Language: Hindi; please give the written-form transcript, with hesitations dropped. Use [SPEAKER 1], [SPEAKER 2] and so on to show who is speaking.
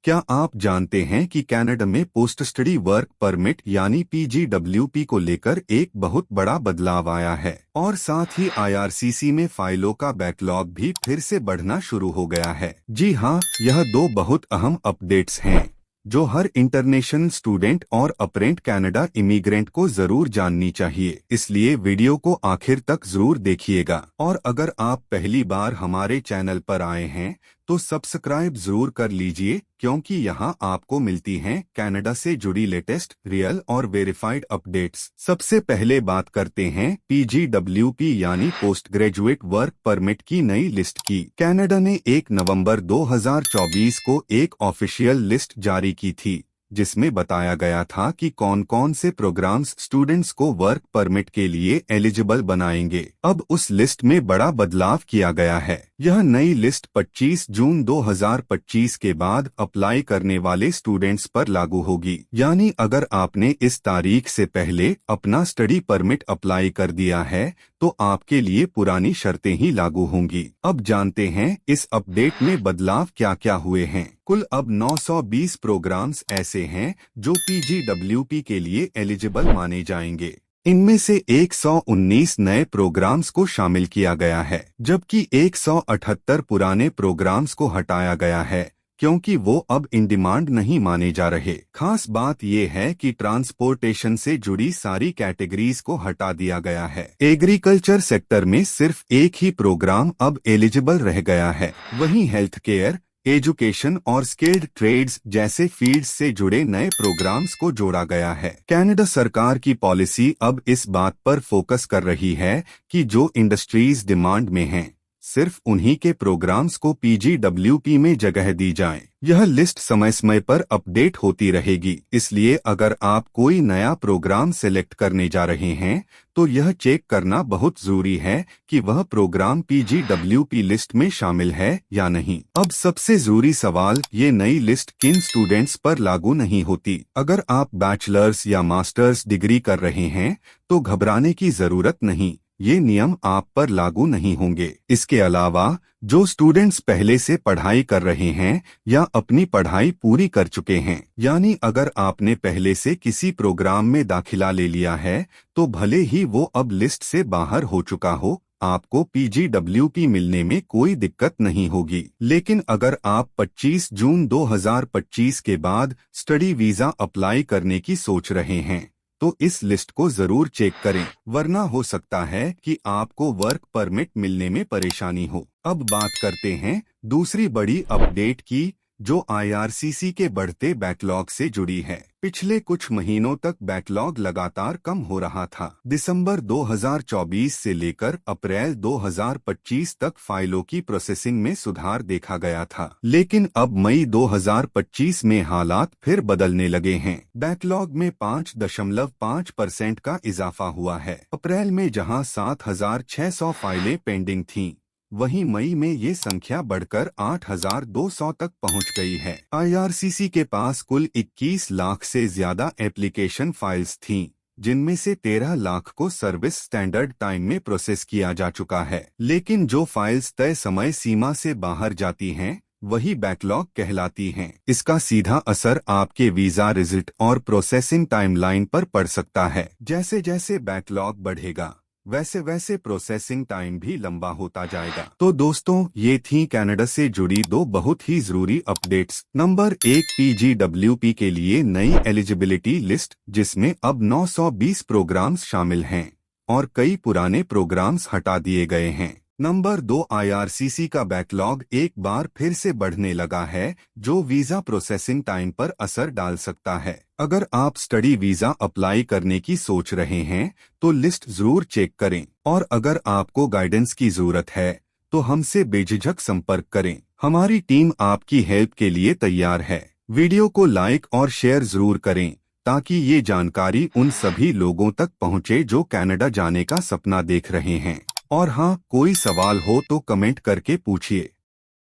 [SPEAKER 1] क्या आप जानते हैं कि कनाडा में पोस्ट स्टडी वर्क परमिट यानी PGWP को लेकर एक बहुत बड़ा बदलाव आया है और साथ ही IRCC में फाइलों का बैकलॉग भी फिर से बढ़ना शुरू हो गया है। जी हाँ, यह दो बहुत अहम अपडेट्स हैं जो हर इंटरनेशनल स्टूडेंट और अपरेंट कनाडा इमिग्रेंट को जरूर जाननी चाहिए, इसलिए वीडियो को आखिर तक जरूर देखिएगा। और अगर आप पहली बार हमारे चैनल पर आए हैं तो सब्सक्राइब जरूर कर लीजिए, क्योंकि यहाँ आपको मिलती हैं कनाडा से जुड़ी लेटेस्ट, रियल और वेरीफाइड अपडेट्स। सबसे पहले बात करते हैं PGWP यानी पोस्ट ग्रेजुएट वर्क परमिट की नई लिस्ट की। कनाडा ने 1 नवंबर 2024 को एक ऑफिशियल लिस्ट जारी की थी जिसमें बताया गया था कि कौन कौन से प्रोग्राम्स स्टूडेंट्स को वर्क परमिट के लिए एलिजिबल बनाएंगे। अब उस लिस्ट में बड़ा बदलाव किया गया है। यह नई लिस्ट 25 जून 2025 के बाद अप्लाई करने वाले स्टूडेंट्स पर लागू होगी। यानी अगर आपने इस तारीख से पहले अपना स्टडी परमिट अप्लाई कर दिया है तो आपके लिए पुरानी शर्तें ही लागू होंगी। अब जानते हैं इस अपडेट में बदलाव क्या क्या हुए हैं। कुल अब 920 प्रोग्राम्स ऐसे हैं जो PGWP के लिए एलिजिबल माने जाएंगे। इनमें से 119 नए प्रोग्राम्स को शामिल किया गया है, जबकि 178 पुराने प्रोग्राम्स को हटाया गया है क्योंकि वो अब इन डिमांड नहीं माने जा रहे। खास बात ये है कि ट्रांसपोर्टेशन से जुड़ी सारी कैटेगरीज को हटा दिया गया है। एग्रीकल्चर सेक्टर में सिर्फ एक ही प्रोग्राम अब एलिजिबल रह गया है। वहीं हेल्थ केयर, एजुकेशन और स्किल्ड ट्रेड्स जैसे फील्ड्स से जुड़े नए प्रोग्राम्स को जोड़ा गया है। कनाडा सरकार की पॉलिसी अब इस बात पर फोकस कर रही है कि जो इंडस्ट्रीज डिमांड में हैं, सिर्फ उन्हीं के प्रोग्राम्स को PGWP में जगह दी जाए। यह लिस्ट समय समय पर अपडेट होती रहेगी, इसलिए अगर आप कोई नया प्रोग्राम सेलेक्ट करने जा रहे हैं तो यह चेक करना बहुत जरूरी है कि वह प्रोग्राम PGWP लिस्ट में शामिल है या नहीं। अब सबसे जरूरी सवाल, ये नई लिस्ट किन स्टूडेंट्स पर लागू नहीं होती। अगर आप बैचलर्स या मास्टर्स डिग्री कर रहे हैं तो घबराने की जरूरत नहीं, ये नियम आप पर लागू नहीं होंगे। इसके अलावा जो स्टूडेंट्स पहले से पढ़ाई कर रहे हैं या अपनी पढ़ाई पूरी कर चुके हैं, यानी अगर आपने पहले से किसी प्रोग्राम में दाखिला ले लिया है तो भले ही वो अब लिस्ट से बाहर हो चुका हो, आपको PGWP मिलने में कोई दिक्कत नहीं होगी। लेकिन अगर आप 25 जून 2025 के बाद स्टडी वीजा अप्लाई करने की सोच रहे हैं तो इस लिस्ट को जरूर चेक करें, वरना हो सकता है कि आपको वर्क परमिट मिलने में परेशानी हो। अब बात करते हैं दूसरी बड़ी अपडेट की, जो IRCC के बढ़ते बैकलॉग से जुड़ी है। पिछले कुछ महीनों तक बैकलॉग लगातार कम हो रहा था। दिसंबर 2024 से लेकर अप्रैल 2025 तक फाइलों की प्रोसेसिंग में सुधार देखा गया था, लेकिन अब मई 2025 में हालात फिर बदलने लगे हैं। बैकलॉग में 5.5% का इजाफा हुआ है। अप्रैल में जहां 7,600 फाइलें पेंडिंग थीं, वहीं मई में ये संख्या बढ़कर 8,200 तक पहुंच गई है। IRCC के पास कुल 21 लाख से ज्यादा एप्लीकेशन फाइल्स थीं, जिनमें से 13 लाख को सर्विस स्टैंडर्ड टाइम में प्रोसेस किया जा चुका है। लेकिन जो फाइल्स तय समय सीमा से बाहर जाती हैं, वही बैकलॉग कहलाती हैं। इसका सीधा असर आपके वीजा रिजल्ट और प्रोसेसिंग टाइमलाइन पर पड़ सकता है। जैसे जैसे बैकलॉग बढ़ेगा वैसे वैसे प्रोसेसिंग टाइम भी लंबा होता जाएगा। तो दोस्तों, ये थी कनाडा से जुड़ी दो बहुत ही जरूरी अपडेट्स। नंबर 1, PGWP के लिए नई एलिजिबिलिटी लिस्ट, जिसमें अब 920 प्रोग्राम्स शामिल हैं और कई पुराने प्रोग्राम्स हटा दिए गए हैं। नंबर 2, IRCC का बैकलॉग एक बार फिर से बढ़ने लगा है, जो वीजा प्रोसेसिंग टाइम पर असर डाल सकता है। अगर आप स्टडी वीजा अप्लाई करने की सोच रहे हैं तो लिस्ट जरूर चेक करें, और अगर आपको गाइडेंस की जरूरत है तो हमसे बेझिझक संपर्क करें। हमारी टीम आपकी हेल्प के लिए तैयार है। वीडियो को लाइक और शेयर जरूर करें ताकि ये जानकारी उन सभी लोगों तक पहुंचे जो कनाडा जाने का सपना देख रहे हैं। और हाँ, कोई सवाल हो तो कमेंट करके पूछिए।